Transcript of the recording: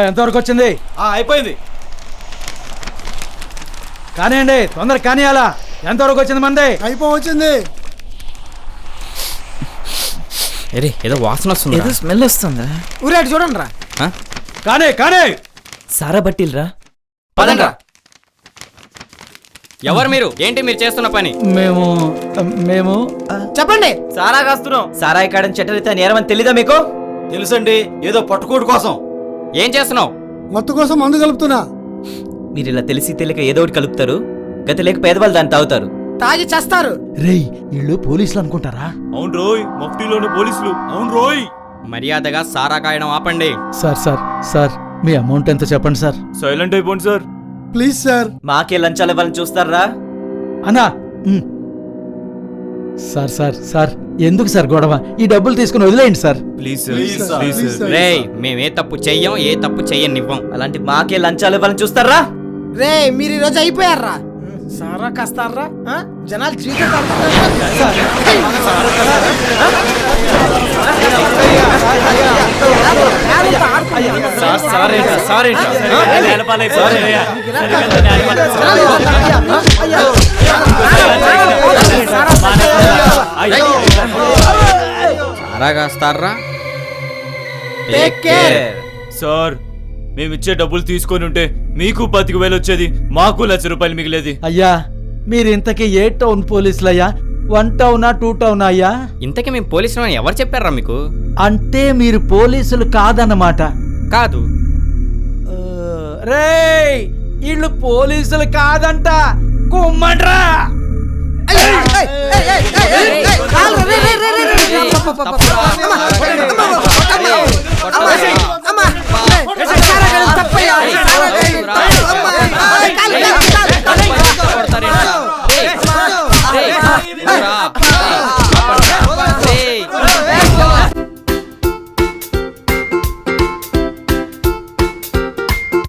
ఎంతవరకు వచ్చింది? అయిపోయింది. కానివ్వండి, తొందరగా కానియాలా. ఎంతవరకు వచ్చింది మంది? అయిపోవచ్చింది. ఏదో వాసన వస్తుంది, ఏదో స్మెల్ వస్తుందా? ఊరేటి చూడండి రా. కానీ సారా బట్టిల్రా. పదండ్రా. ఎవరు మీరు? ఏంటి మీరు చేస్తున్న పని? మేము చెప్పండి. సారా కాస్తున్నాం. సారా ఎక్కడని చట్టరీత్యా నేరం అని తెలీదా మీకు? తెలుసండి, ఏదో పట్టుకోడు కోసం. ఏం చేస్తున్నావు? మత్తు కోసం మందు కలుపుతున్నా. మీరు ఇలా తెలిసి తెలియక ఏదో ఒకటి కలుపుతారు. గతి లేక పేదవాళ్ళు దాన్ని తాగుతారు, తాగి చేస్తారు. రేయ్, వీళ్ళు పోలీసులు అనుకుంటారా? అవును రోయ్, మఫ్టీలోని పోలీసులు. అవును రోయ్. మర్యాదగా సారా కాయడం ఆపండి. సార్ మీ అమౌంట్ ఎంత చెప్పండి సార్. సైలెంట్ అయిపోండి సార్. Please sir. మాకే లంచాలు ఇవ్వాలని చూస్తారా? అన్నా సార్ ఎందుకు సార్ గొడవ? ఈ డబ్బులు తీసుకుని వదిలేయండి సార్. ప్లీజ్ రేయ్, మేమే తప్పు చెయ్యం, ఏ తప్పు చెయ్యనివ్వం. అలాంటి మాకే లంచాలు ఇవ్వాలని చూస్తారా? రే, మీరు ఈరోజు అయిపోయారా? సారా కాస్తారా? జనాలు జీవితం సారా కాస్తారా? సార్, మేమిచ్చే డబ్బులు తీసుకొని ఉంటే మీకు 10,000 వచ్చేది, మాకు 1,00,000 రూపాయలు మిగిలేది. అయ్యా, మీరు ఇంతకీ ఏ టౌన్ పోలీసులయ్యా? 1 టౌనా 2 టౌనా అయ్యా? ఇంతకీ మేము పోలీసులు అని ఎవరు చెప్పారా మీకు? అంటే మీరు పోలీసులు కాదన్నమాట. కాదు. రేయ్, వీళ్ళు పోలీసులు కాదంట. కుమ్మండ్రా.